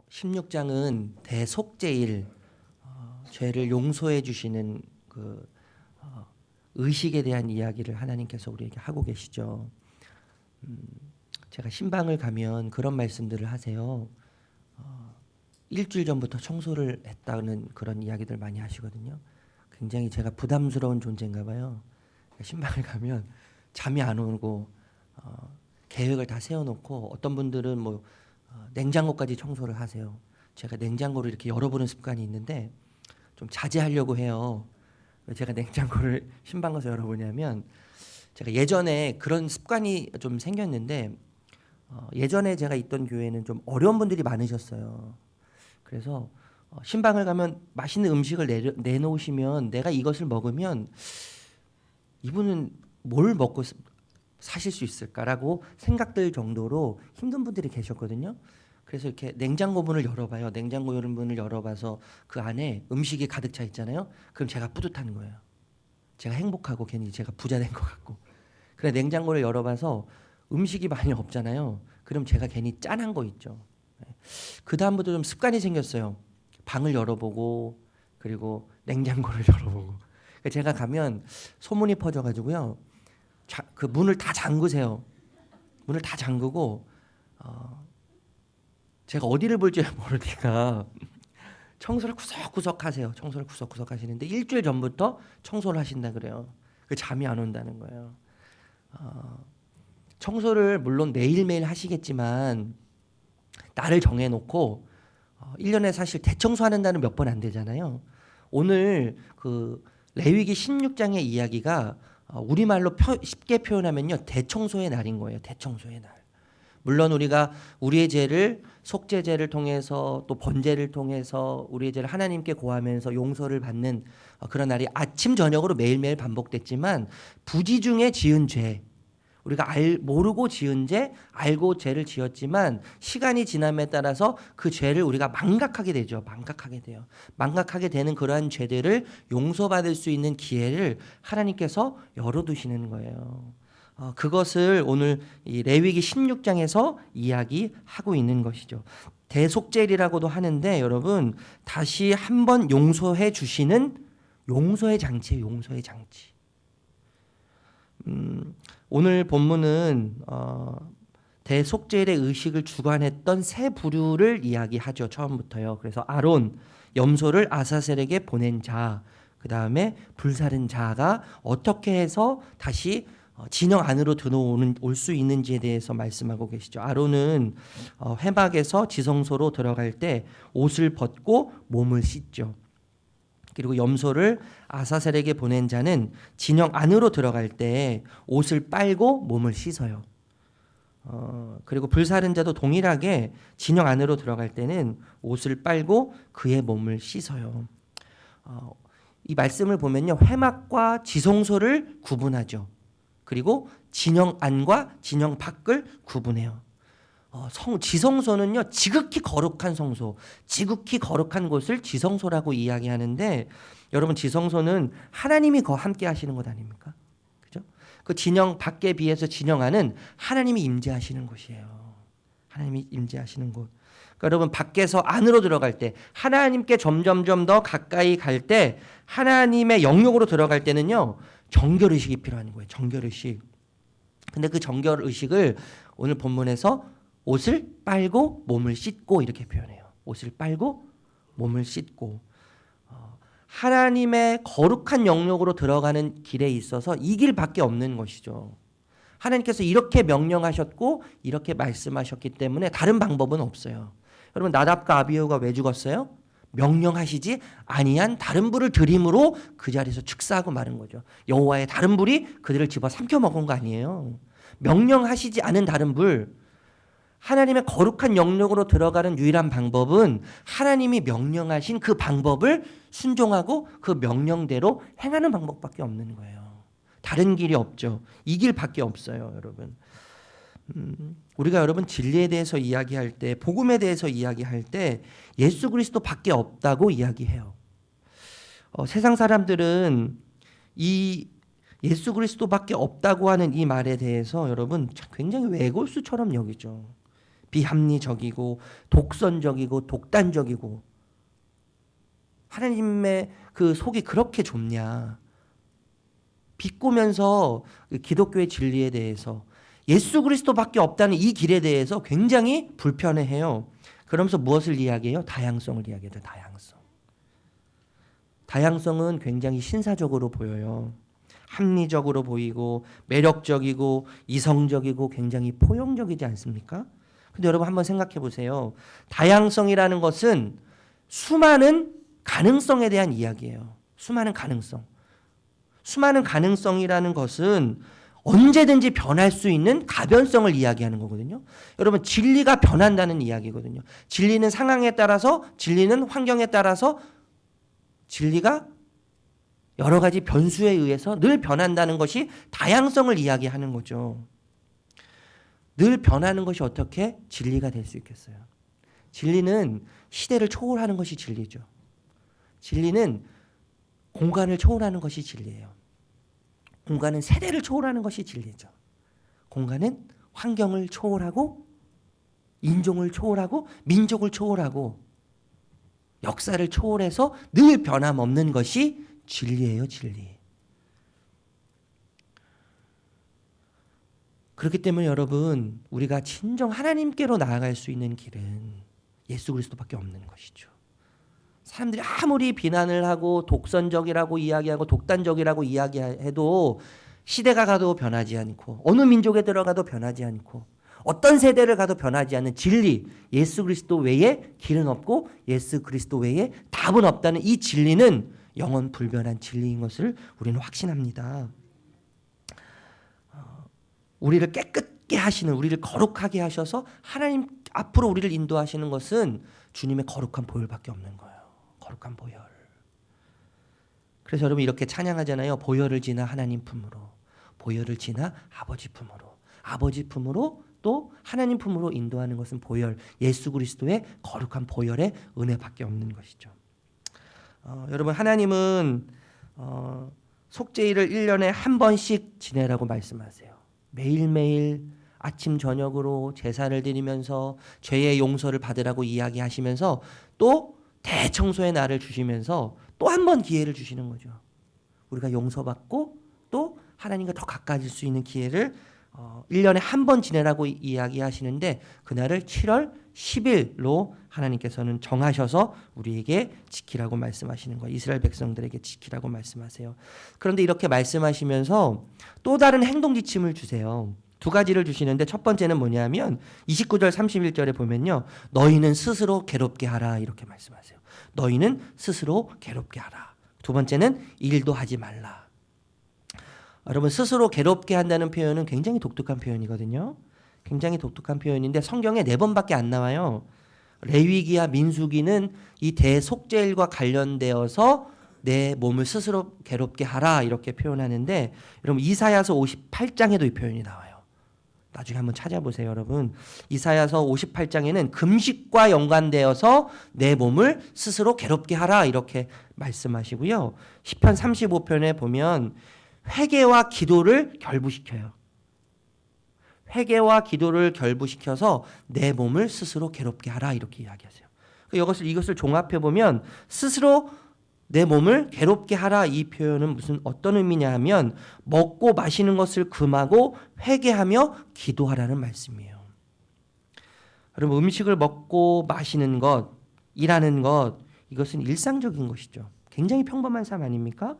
16장은 대속죄일, 죄를 용서해 주시는 그 의식에 대한 이야기를 하나님께서 우리에게 하고 계시죠. 제가 신방을 가면 그런 말씀들을 하세요. 일주일 전부터 청소를 했다는 그런 이야기들 많이 하시거든요. 굉장히 제가 부담스러운 존재인가 봐요. 신방을 가면 잠이 안 오고 계획을 다 세워놓고 어떤 분들은 뭐 냉장고까지 청소를 하세요. 제가 냉장고를 이렇게 열어보는 습관이 있는데 좀 자제하려고 해요. 왜 제가 냉장고를 신방 가서 열어보냐면 제가 예전에 그런 습관이 좀 생겼는데 예전에 제가 있던 교회는 좀 어려운 분들이 많으셨어요. 그래서 신방을 가면 맛있는 음식을 내놓으시면 내가 이것을 먹으면 이분은 뭘 먹고 사실 수 있을까라고 생각될 정도로 힘든 분들이 계셨거든요. 그래서 이렇게 냉장고 문을 열어봐요. 냉장고 문을 열어봐서 그 안에 음식이 가득 차 있잖아요. 그럼 제가 뿌듯한 거예요. 제가 행복하고 괜히 제가 부자 된 것 같고. 그래 냉장고를 열어봐서 음식이 많이 없잖아요. 그럼 제가 괜히 짠한 거 있죠. 그 다음부터 좀 습관이 생겼어요. 방을 열어보고 그리고 냉장고를 열어보고. 제가 가면 소문이 퍼져가지고요. 그 문을 다 잠그세요. 문을 다 잠그고 제가 어디를 볼지 모르니까 청소를 구석구석 하세요. 청소를 구석구석 하시는데 일주일 전부터 청소를 하신다 그래요. 그 잠이 안 온다는 거예요. 청소를 물론 매일매일 하시겠지만 날을 정해놓고 1년에 사실 대청소하는 날은 몇 번 안 되잖아요. 오늘 그 레위기 16장의 이야기가 우리말로 쉽게 표현하면요. 대청소의 날인 거예요. 대청소의 날. 물론 우리가 우리의 죄를 속죄제를 통해서 또 번제를 통해서 우리의 죄를 하나님께 고하면서 용서를 받는 그런 날이 아침 저녁으로 매일매일 반복됐지만 부지 중에 지은 죄 우리가 모르고 지은 죄 알고 죄를 지었지만 시간이 지남에 따라서 그 죄를 우리가 망각하게 되죠. 망각하게 돼요. 망각하게 되는 그러한 죄들을 용서받을 수 있는 기회를 하나님께서 열어두시는 거예요. 그것을 오늘 이 레위기 16장에서 이야기하고 있는 것이죠. 대속죄일이라고도 하는데 여러분 다시 한번 용서해 주시는 용서의 장치예요. 용서의 장치. 오늘 본문은 대속죄일의 의식을 주관했던 세 부류를 이야기하죠. 처음부터요. 그래서 아론, 염소를 아사셀에게 보낸 자, 그 다음에 불사른 자가 어떻게 해서 다시 진영 안으로 올 수 있는지에 대해서 말씀하고 계시죠. 아론은 회막에서 지성소로 들어갈 때 옷을 벗고 몸을 씻죠. 그리고 염소를 아사셀에게 보낸 자는 진영 안으로 들어갈 때 옷을 빨고 몸을 씻어요. 그리고 불사른 자도 동일하게 진영 안으로 들어갈 때는 옷을 빨고 그의 몸을 씻어요. 이 말씀을 보면요. 회막과 지성소를 구분하죠. 그리고 진영 안과 진영 밖을 구분해요. 지성소는요 지극히 거룩한 성소, 지극히 거룩한 곳을 지성소라고 이야기하는데 여러분 지성소는 하나님이 함께 하시는 것 아닙니까? 그죠? 그 진영 밖에 비해서 진영 안은 하나님이 임재하시는 곳이에요. 하나님이 임재하시는 곳. 그러니까 여러분 밖에서 안으로 들어갈 때 하나님께 점점점 더 가까이 갈 때 하나님의 영역으로 들어갈 때는요 정결의식이 필요한 거예요. 정결의식. 근데 그 정결의식을 오늘 본문에서 옷을 빨고 몸을 씻고 이렇게 표현해요. 옷을 빨고 몸을 씻고 하나님의 거룩한 영역으로 들어가는 길에 있어서 이 길밖에 없는 것이죠. 하나님께서 이렇게 명령하셨고 이렇게 말씀하셨기 때문에 다른 방법은 없어요. 여러분 나답과 아비후가 왜 죽었어요? 명령하시지 아니한 다른 불을 들임으로 그 자리에서 축사하고 마른 거죠. 여호와의 다른 불이 그들을 집어 삼켜 먹은 거 아니에요. 명령하시지 않은 다른 불, 하나님의 거룩한 영역으로 들어가는 유일한 방법은 하나님이 명령하신 그 방법을 순종하고 그 명령대로 행하는 방법밖에 없는 거예요. 다른 길이 없죠. 이 길밖에 없어요, 여러분. 우리가 여러분 진리에 대해서 이야기할 때, 복음에 대해서 이야기할 때 예수 그리스도밖에 없다고 이야기해요. 세상 사람들은 이 예수 그리스도밖에 없다고 하는 이 말에 대해서 여러분 굉장히 외골수처럼 여기죠. 비합리적이고 독선적이고 독단적이고 하나님의 그 속이 그렇게 좁냐. 비꼬면서 기독교의 진리에 대해서 예수 그리스도밖에 없다는 이 길에 대해서 굉장히 불편해해요. 그러면서 무엇을 이야기해요? 다양성을 이야기해요. 다양성. 다양성은 굉장히 신사적으로 보여요. 합리적으로 보이고 매력적이고 이성적이고 굉장히 포용적이지 않습니까? 근데 여러분 한번 생각해 보세요. 다양성이라는 것은 수많은 가능성에 대한 이야기예요. 수많은 가능성. 수많은 가능성이라는 것은 언제든지 변할 수 있는 가변성을 이야기하는 거거든요. 여러분 진리가 변한다는 이야기거든요. 진리는 상황에 따라서, 진리는 환경에 따라서 진리가 여러 가지 변수에 의해서 늘 변한다는 것이 다양성을 이야기하는 거죠. 늘 변하는 것이 어떻게 진리가 될 수 있겠어요? 진리는 시대를 초월하는 것이 진리죠. 진리는 공간을 초월하는 것이 진리예요. 공간은 세대를 초월하는 것이 진리죠. 공간은 환경을 초월하고 인종을 초월하고 민족을 초월하고 역사를 초월해서 늘 변함없는 것이 진리예요. 진리. 그렇기 때문에 여러분 우리가 진정 하나님께로 나아갈 수 있는 길은 예수 그리스도밖에 없는 것이죠. 사람들이 아무리 비난을 하고 독선적이라고 이야기하고 독단적이라고 이야기해도 시대가 가도 변하지 않고 어느 민족에 들어가도 변하지 않고 어떤 세대를 가도 변하지 않는 진리, 예수 그리스도 외에 길은 없고 예수 그리스도 외에 답은 없다는 이 진리는 영원 불변한 진리인 것을 우리는 확신합니다. 우리를 깨끗게 하시는, 우리를 거룩하게 하셔서 하나님 앞으로 우리를 인도하시는 것은 주님의 거룩한 보혈밖에 없는 거예요. 거룩한 보혈. 그래서 여러분 이렇게 찬양하잖아요. 보혈을 지나 하나님 품으로, 보혈을 지나 아버지 품으로, 아버지 품으로 또 하나님 품으로 인도하는 것은 보혈, 예수 그리스도의 거룩한 보혈의 은혜밖에 없는 것이죠. 여러분 하나님은 속죄일을 1년에 한 번씩 지내라고 말씀하세요. 매일매일 아침 저녁으로 제사를 드리면서 죄의 용서를 받으라고 이야기하시면서 또 대청소의 날을 주시면서 또 한 번 기회를 주시는 거죠. 우리가 용서받고 또 하나님과 더 가까워질 수 있는 기회를 1년에 한 번 지내라고 이야기하시는데 그날을 7월 10일로 하나님께서는 정하셔서 우리에게 지키라고 말씀하시는 거예요. 이스라엘 백성들에게 지키라고 말씀하세요. 그런데 이렇게 말씀하시면서 또 다른 행동 지침을 주세요. 두 가지를 주시는데 첫 번째는 뭐냐면 29절 31절에 보면요. 너희는 스스로 괴롭게 하라 이렇게 말씀하세요. 너희는 스스로 괴롭게 하라. 두 번째는 일도 하지 말라. 여러분 스스로 괴롭게 한다는 표현은 굉장히 독특한 표현이거든요. 굉장히 독특한 표현인데 성경에 4번밖에 안 나와요. 레위기와 민수기는 이 대속죄일과 관련되어서 내 몸을 스스로 괴롭게 하라 이렇게 표현하는데 여러분 이사야서 58장에도 이 표현이 나와요. 나중에 한번 찾아보세요, 여러분. 이사야서 58장에는 금식과 연관되어서 내 몸을 스스로 괴롭게 하라 이렇게 말씀하시고요. 시편 35편에 보면 회개와 기도를 결부시켜요. 회개와 기도를 결부시켜서 내 몸을 스스로 괴롭게 하라 이렇게 이야기하세요. 이것을 종합해 보면 스스로 내 몸을 괴롭게 하라 이 표현은 어떤 의미냐 하면 먹고 마시는 것을 금하고 회개하며 기도하라는 말씀이에요. 여러분 음식을 먹고 마시는 것, 일하는 것 이것은 일상적인 것이죠. 굉장히 평범한 삶 아닙니까?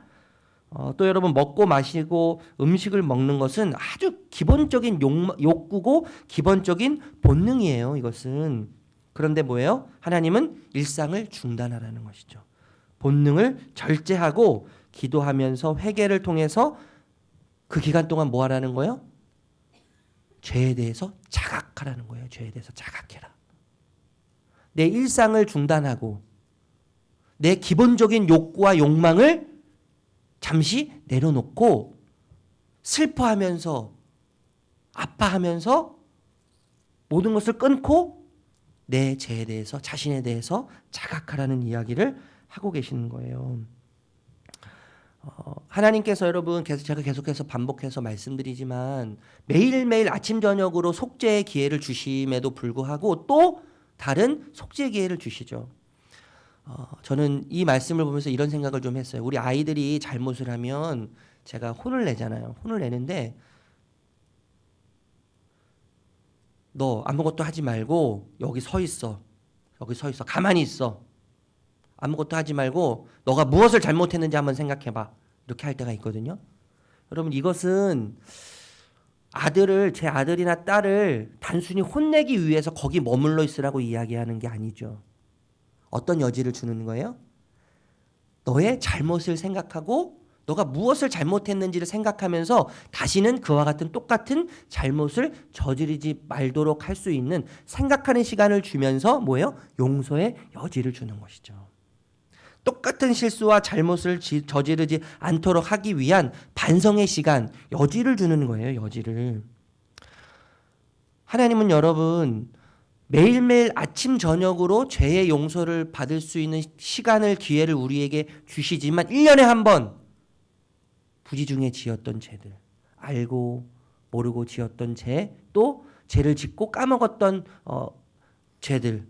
또 여러분 먹고 마시고 음식을 먹는 것은 아주 기본적인 욕구고 기본적인 본능이에요. 이것은. 그런데 뭐예요? 하나님은 일상을 중단하라는 것이죠. 본능을 절제하고 기도하면서 회개를 통해서 그 기간 동안 뭐 하라는 거예요? 죄에 대해서 자각하라는 거예요. 죄에 대해서 자각해라. 내 일상을 중단하고 내 기본적인 욕구와 욕망을 잠시 내려놓고 슬퍼하면서 아파하면서 모든 것을 끊고 내 죄에 대해서 자신에 대해서 자각하라는 이야기를 하고 계시는 거예요. 하나님께서 여러분 제가 계속해서 반복해서 말씀드리지만 매일매일 아침 저녁으로 속죄의 기회를 주심에도 불구하고 또 다른 속죄의 기회를 주시죠. 저는 이 말씀을 보면서 이런 생각을 좀 했어요. 우리 아이들이 잘못을 하면 제가 혼을 내잖아요. 혼을 내는데 너 아무것도 하지 말고 여기 서 있어. 여기 서 있어. 가만히 있어. 아무것도 하지 말고 너가 무엇을 잘못했는지 한번 생각해봐. 이렇게 할 때가 있거든요. 여러분 이것은 제 아들이나 딸을 단순히 혼내기 위해서 거기 머물러 있으라고 이야기하는 게 아니죠. 어떤 여지를 주는 거예요? 너의 잘못을 생각하고 너가 무엇을 잘못했는지를 생각하면서 다시는 그와 같은 똑같은 잘못을 저지르지 말도록 할 수 있는 생각하는 시간을 주면서 뭐예요? 용서의 여지를 주는 것이죠. 똑같은 실수와 잘못을 저지르지 않도록 하기 위한 반성의 시간, 여지를 주는 거예요. 여지를. 하나님은 여러분 매일매일 아침 저녁으로 죄의 용서를 받을 수 있는 시간을 기회를 우리에게 주시지만 1년에 한 번 부지 중에 지었던 죄들, 알고 모르고 지었던 죄, 또 죄를 짓고 까먹었던 죄들,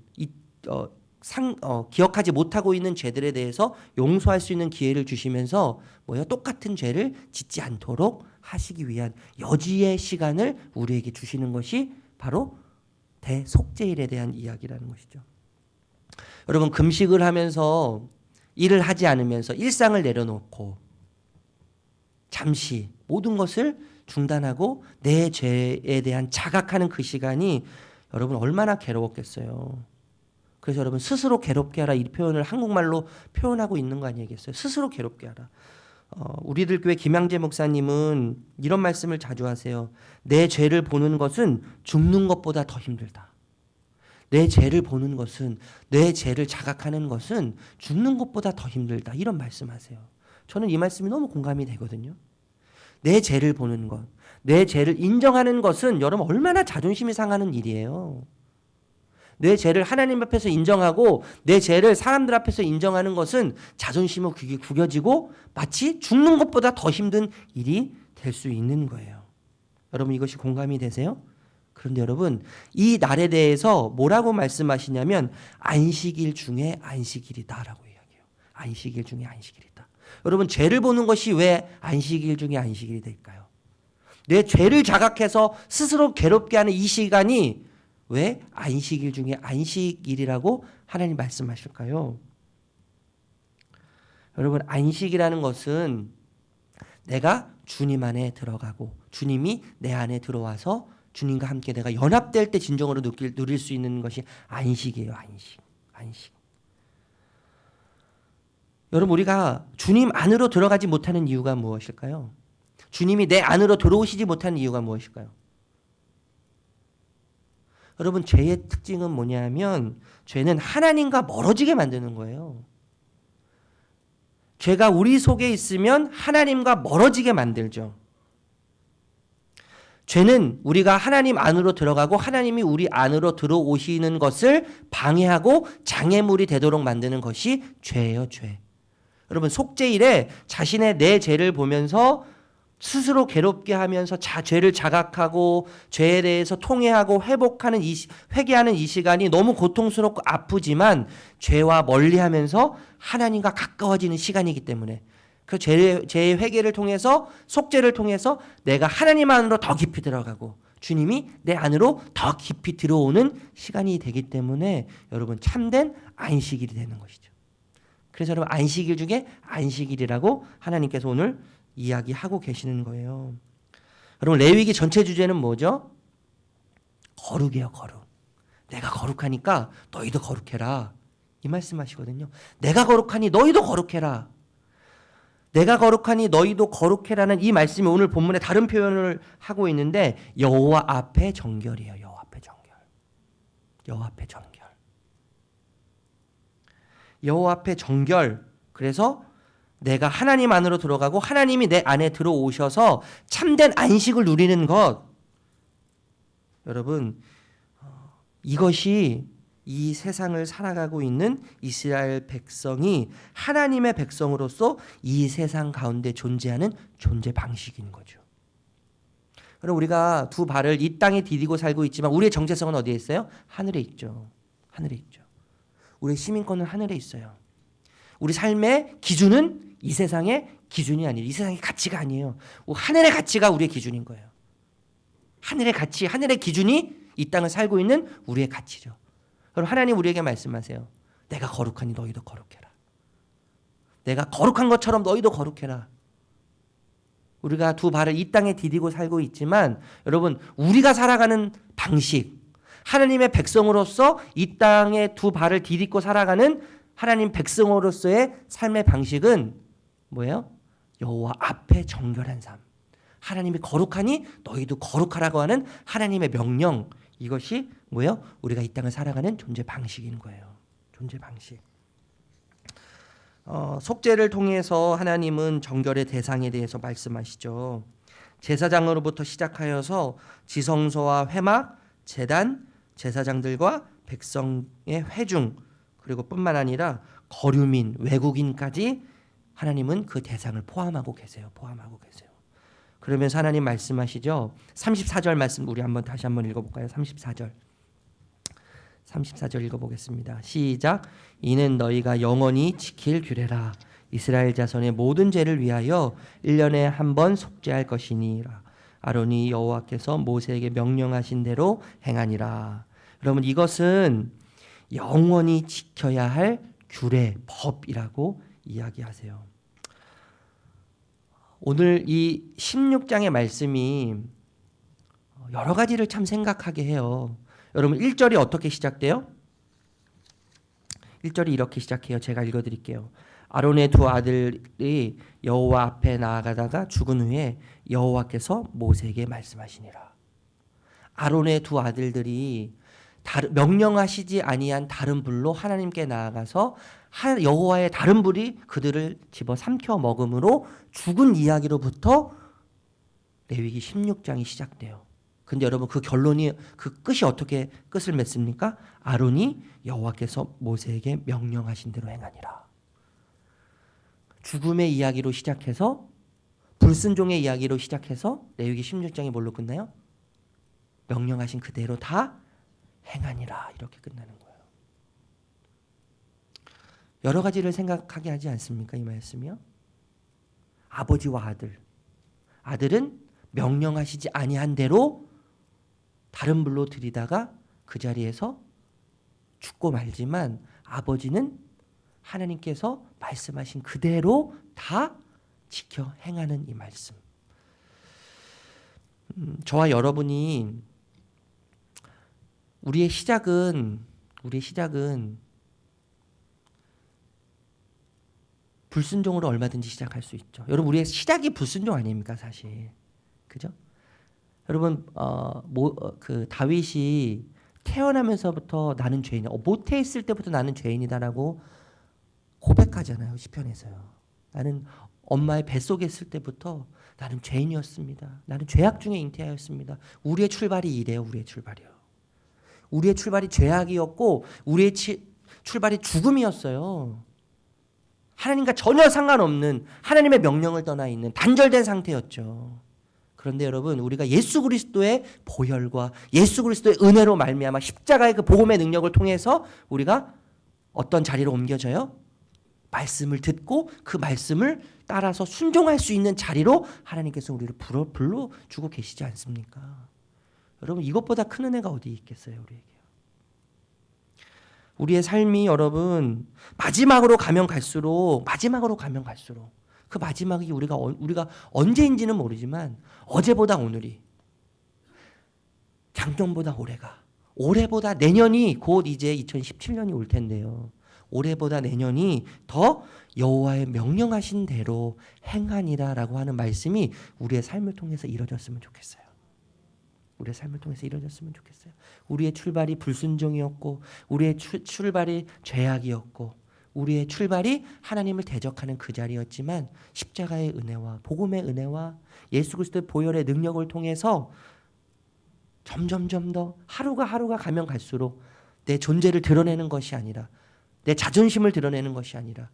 기억하지 못하고 있는 죄들에 대해서 용서할 수 있는 기회를 주시면서 똑같은 죄를 짓지 않도록 하시기 위한 여지의 시간을 우리에게 주시는 것이 바로 대속죄일에 대한 이야기라는 것이죠. 여러분 금식을 하면서 일을 하지 않으면서 일상을 내려놓고 잠시 모든 것을 중단하고 내 죄에 대한 자각하는 그 시간이 여러분 얼마나 괴로웠겠어요. 그래서 여러분 스스로 괴롭게 하라 이 표현을 한국말로 표현하고 있는 거 아니겠어요? 스스로 괴롭게 하라. 우리들 교회 김양재 목사님은 이런 말씀을 자주 하세요. 내 죄를 보는 것은 죽는 것보다 더 힘들다. 내 죄를 보는 것은, 내 죄를 자각하는 것은 죽는 것보다 더 힘들다. 이런 말씀하세요. 저는 이 말씀이 너무 공감이 되거든요. 내 죄를 보는 것, 내 죄를 인정하는 것은 여러분 얼마나 자존심이 상하는 일이에요. 내 죄를 하나님 앞에서 인정하고 내 죄를 사람들 앞에서 인정하는 것은 자존심이 구겨지고 마치 죽는 것보다 더 힘든 일이 될 수 있는 거예요. 여러분 이것이 공감이 되세요? 그런데 여러분 이 날에 대해서 뭐라고 말씀하시냐면 안식일 중에 안식일이다라고 이야기해요. 안식일 중에 안식일이다. 여러분 죄를 보는 것이 왜 안식일 중에 안식일이 될까요? 내 죄를 자각해서 스스로 괴롭게 하는 이 시간이 왜 안식일 중에 안식일이라고 하나님 말씀하실까요? 여러분 안식이라는 것은 내가 주님 안에 들어가고 주님이 내 안에 들어와서 주님과 함께 내가 연합될 때 진정으로 누릴 수 있는 것이 안식이에요. 안식. 여러분 우리가 주님 안으로 들어가지 못하는 이유가 무엇일까요? 주님이 내 안으로 들어오시지 못하는 이유가 무엇일까요? 여러분 죄의 특징은 뭐냐면 죄는 하나님과 멀어지게 만드는 거예요. 죄가 우리 속에 있으면 하나님과 멀어지게 만들죠. 죄는 우리가 하나님 안으로 들어가고 하나님이 우리 안으로 들어오시는 것을 방해하고 장애물이 되도록 만드는 것이 죄예요. 죄. 여러분 속죄일에 자신의 내 죄를 보면서 스스로 괴롭게 하면서 죄를 자각하고 죄에 대해서 통회하고 회개하는 이 시간이 너무 고통스럽고 아프지만 죄와 멀리하면서 하나님과 가까워지는 시간이기 때문에 그 죄의 회개를 통해서 속죄를 통해서 내가 하나님 안으로 더 깊이 들어가고 주님이 내 안으로 더 깊이 들어오는 시간이 되기 때문에 여러분 참된 안식일이 되는 것이죠. 그래서 여러분 안식일 중에 안식일이라고 하나님께서 오늘 이야기하고 계시는 거예요. 여러분 레위기 전체 주제는 뭐죠? 거룩이에요. 거룩. 내가 거룩하니까 너희도 거룩해라. 이 말씀하시거든요. 내가 거룩하니 너희도 거룩해라. 내가 거룩하니 너희도 거룩해라는 이 말씀이 오늘 본문에 다른 표현을 하고 있는데 여호와 앞에 정결이에요. 여호와 앞에 정결. 여호와 앞에 정결. 여호와 앞에 정결. 그래서 내가 하나님 안으로 들어가고 하나님이 내 안에 들어오셔서 참된 안식을 누리는 것. 여러분 이것이 이 세상을 살아가고 있는 이스라엘 백성이 하나님의 백성으로서 이 세상 가운데 존재하는 존재 방식인 거죠. 그럼 우리가 두 발을 이 땅에 디디고 살고 있지만 우리의 정체성은 어디에 있어요? 하늘에 있죠. 하늘에 있죠. 우리의 시민권은 하늘에 있어요. 우리 삶의 기준은 이 세상의 기준이 아니에요. 이 세상의 가치가 아니에요. 하늘의 가치가 우리의 기준인 거예요. 하늘의 가치, 하늘의 기준이 이 땅을 살고 있는 우리의 가치죠. 그럼 하나님 우리에게 말씀하세요. 내가 거룩하니 너희도 거룩해라. 내가 거룩한 것처럼 너희도 거룩해라. 우리가 두 발을 이 땅에 디디고 살고 있지만 여러분 우리가 살아가는 방식, 하나님의 백성으로서 이 땅에 두 발을 디딛고 살아가는 하나님 백성으로서의 삶의 방식은 뭐예요? 여호와 앞에 정결한 삶. 하나님이 거룩하니 너희도 거룩하라고 하는 하나님의 명령. 이것이 뭐예요? 우리가 이 땅을 살아가는 존재 방식인 거예요. 존재 방식. 속죄를 통해서 하나님은 정결의 대상에 대해서 말씀하시죠. 제사장으로부터 시작하여서 지성소와 회막, 제단, 제사장들과 백성의 회중 그리고 뿐만 아니라 거류민, 외국인까지 하나님은 그 대상을 포함하고 계세요. 포함하고 계세요. 그러면서 하나님 말씀하시죠. 34절 말씀 우리 다시 한번 읽어볼까요? 34절 읽어보겠습니다. 시작. 이는 너희가 영원히 지킬 규례라. 이스라엘 자손의 모든 죄를 위하여 1년에 한 번 속죄할 것이니라. 아론이 여호와께서 모세에게 명령하신 대로 행하니라. 여러분 이것은 영원히 지켜야 할 규례, 법이라고 이야기하세요. 오늘 이 16장의 말씀이 여러 가지를 참 생각하게 해요. 여러분 1절이 어떻게 시작돼요? 1절이 이렇게 시작해요. 제가 읽어드릴게요. 아론의 두 아들이 여호와 앞에 나아가다가 죽은 후에 여호와께서 모세에게 말씀하시니라. 아론의 두 아들들이 명령하시지 아니한 다른 불로 하나님께 나아가서 여호와의 다른 불이 그들을 집어 삼켜 먹음으로 죽은 이야기로부터 레위기 16장이 시작돼요. 근데 여러분 그 결론이 그 끝이 어떻게 끝을 맺습니까? 아론이 여호와께서 모세에게 명령하신 대로 행하니라. 죽음의 이야기로 시작해서 불순종의 이야기로 시작해서 레위기 16장이 뭘로 끝나요? 명령하신 그대로 다 행하니라 이렇게 끝나는 거예요. 여러 가지를 생각하게 하지 않습니까? 이 말씀이요. 아버지와 아들. 아들은 명령하시지 아니한 대로 다른 불로 들이다가 그 자리에서 죽고 말지만 아버지는 하나님께서 말씀하신 그대로 다 지켜 행하는 이 말씀. 저와 여러분이 우리의 시작은 불순종으로 얼마든지 시작할 수 있죠. 여러분 우리의 시작이 불순종 아닙니까 사실, 그죠? 여러분 그 다윗이 태어나면서부터 나는 죄인이야, 모태 있을 때부터 나는 죄인이다라고 고백하잖아요. 시편에서요. 나는 엄마의 뱃속에 있을 때부터 나는 죄인이었습니다. 나는 죄악 중에 잉태하였습니다. 우리의 출발이 이래요. 우리의 출발이요. 우리의 출발이 죄악이었고 우리의 출발이 죽음이었어요. 하나님과 전혀 상관없는 하나님의 명령을 떠나 있는 단절된 상태였죠. 그런데 여러분 우리가 예수 그리스도의 보혈과 예수 그리스도의 은혜로 말미암아 십자가의 그 복음의 능력을 통해서 우리가 어떤 자리로 옮겨져요? 말씀을 듣고 그 말씀을 따라서 순종할 수 있는 자리로 하나님께서 우리를 불러주고 계시지 않습니까? 여러분 이것보다 큰 은혜가 어디 있겠어요 우리에게요. 우리의 삶이 여러분 마지막으로 가면 갈수록 그 마지막이 우리가 언제인지는 모르지만 어제보다 오늘이, 작년보다 올해보다 내년이 곧 이제 2017년이 올 텐데요. 올해보다 내년이 더 여호와의 명령하신 대로 행하니라라고 하는 말씀이 우리의 삶을 통해서 이루어졌으면 좋겠어요. 우리의 삶을 통해서 이루어졌으면 좋겠어요. 우리의 출발이 불순종이었고 우리의 출발이 죄악이었고 우리의 출발이 하나님을 대적하는 그 자리였지만 십자가의 은혜와 복음의 은혜와 예수 그리스도의 보혈의 능력을 통해서 점점점 더 하루가 가면 갈수록 내 존재를 드러내는 것이 아니라, 내 자존심을 드러내는 것이 아니라,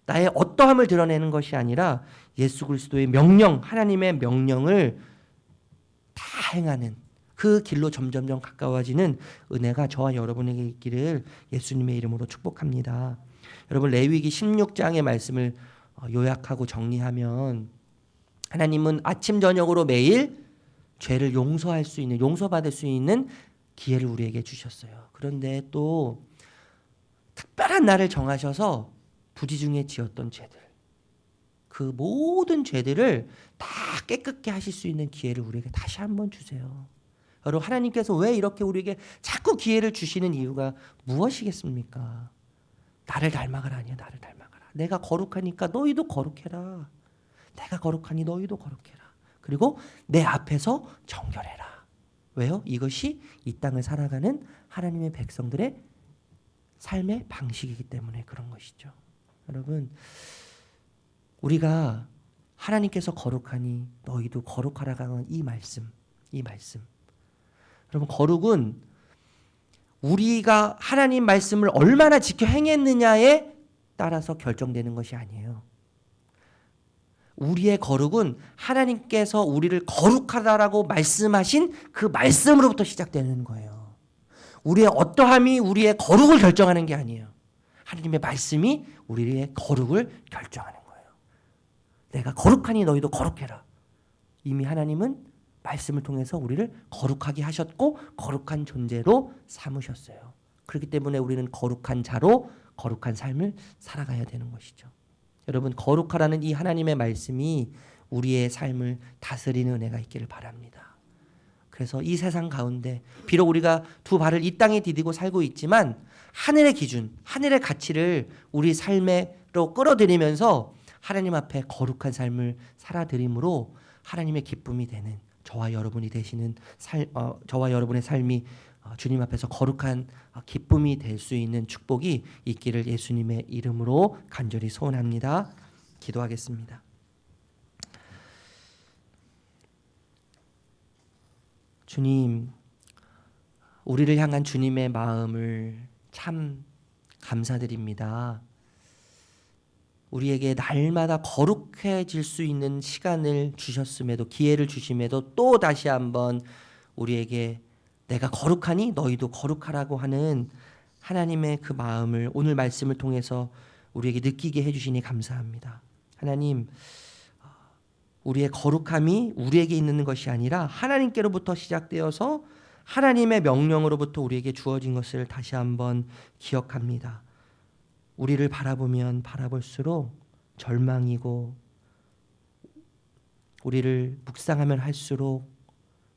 나의 어떠함을 드러내는 것이 아니라 예수 그리스도의 명령, 하나님의 명령을 다 행하는 그 길로 점점점 가까워지는 은혜가 저와 여러분에게 있기를 예수님의 이름으로 축복합니다. 여러분, 레위기 16장의 말씀을 요약하고 정리하면, 하나님은 아침 저녁으로 매일 죄를 용서할 수 있는, 용서받을 수 있는 기회를 우리에게 주셨어요. 그런데 또 특별한 날을 정하셔서 부지 중에 지었던 죄들, 그 모든 죄들을 다 깨끗게 하실 수 있는 기회를 우리에게 다시 한번 주세요. 여러분, 하나님께서 왜 이렇게 우리에게 자꾸 기회를 주시는 이유가 무엇이겠습니까? 나를 닮아가라. 아니야, 나를 닮아가라. 내가 거룩하니까 너희도 거룩해라. 내가 거룩하니 너희도 거룩해라. 그리고 내 앞에서 정결해라. 왜요? 이것이 이 땅을 살아가는 하나님의 백성들의 삶의 방식이기 때문에 그런 것이죠. 여러분, 우리가 하나님께서 거룩하니 너희도 거룩하라고 하는 이 말씀. 여러분, 거룩은 우리가 하나님 말씀을 얼마나 지켜 행했느냐에 따라서 결정되는 것이 아니에요. 우리의 거룩은 하나님께서 우리를 거룩하다라고 말씀하신 그 말씀으로부터 시작되는 거예요. 우리의 어떠함이 우리의 거룩을 결정하는 게 아니에요. 하나님의 말씀이 우리의 거룩을 결정하는 거예요. 내가 거룩하니 너희도 거룩해라. 이미 하나님은 말씀을 통해서 우리를 거룩하게 하셨고 거룩한 존재로 삼으셨어요. 그렇기 때문에 우리는 거룩한 자로 거룩한 삶을 살아가야 되는 것이죠. 여러분, 거룩하라는 이 하나님의 말씀이 우리의 삶을 다스리는 은혜가 있기를 바랍니다. 그래서 이 세상 가운데 비록 우리가 두 발을 이 땅에 디디고 살고 있지만 하늘의 기준, 하늘의 가치를 우리 삶으로 끌어들이면서 하나님 앞에 거룩한 삶을 살아드림으로 하나님의 기쁨이 되는 저와 여러분이 되시는 저와 여러분의 삶이 주님 앞에서 거룩한 기쁨이 될 수 있는 축복이 있기를 예수님의 이름으로 간절히 소원합니다. 기도하겠습니다. 주님, 우리를 향한 주님의 마음을 참 감사드립니다. 우리에게 날마다 거룩해질 수 있는 시간을 주셨음에도, 기회를 주심에도 또 다시 한번 우리에게 내가 거룩하니 너희도 거룩하라고 하는 하나님의 그 마음을 오늘 말씀을 통해서 우리에게 느끼게 해주시니 감사합니다. 하나님, 우리의 거룩함이 우리에게 있는 것이 아니라 하나님께로부터 시작되어서 하나님의 명령으로부터 우리에게 주어진 것을 다시 한번 기억합니다. 우리를 바라보면 바라볼수록 절망이고, 우리를 묵상하면 할수록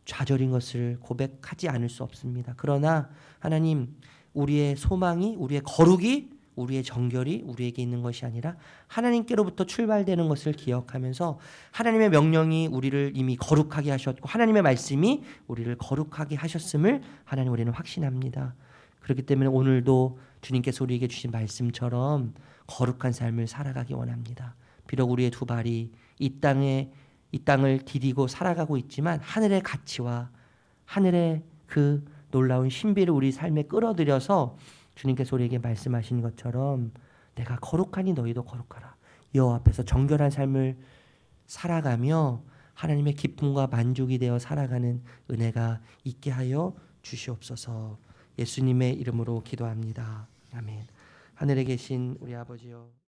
좌절인 것을 고백하지 않을 수 없습니다. 그러나 하나님, 우리의 소망이, 우리의 거룩이, 우리의 정결이 우리에게 있는 것이 아니라 하나님께로부터 출발되는 것을 기억하면서 하나님의 명령이 우리를 이미 거룩하게 하셨고 하나님의 말씀이 우리를 거룩하게 하셨음을 하나님, 우리는 확신합니다. 그렇기 때문에 오늘도 주님께서 우리에게 주신 말씀처럼 거룩한 삶을 살아가기 원합니다. 비록 우리의 두 발이 이 땅을 디디고 살아가고 있지만 하늘의 가치와 하늘의 그 놀라운 신비를 우리 삶에 끌어들여서 주님께서 우리에게 말씀하신 것처럼 내가 거룩하니 너희도 거룩하라. 여호와 앞에서 정결한 삶을 살아가며 하나님의 기쁨과 만족이 되어 살아가는 은혜가 있게 하여 주시옵소서. 예수님의 이름으로 기도합니다. 아멘. 하늘에 계신 우리 아버지여,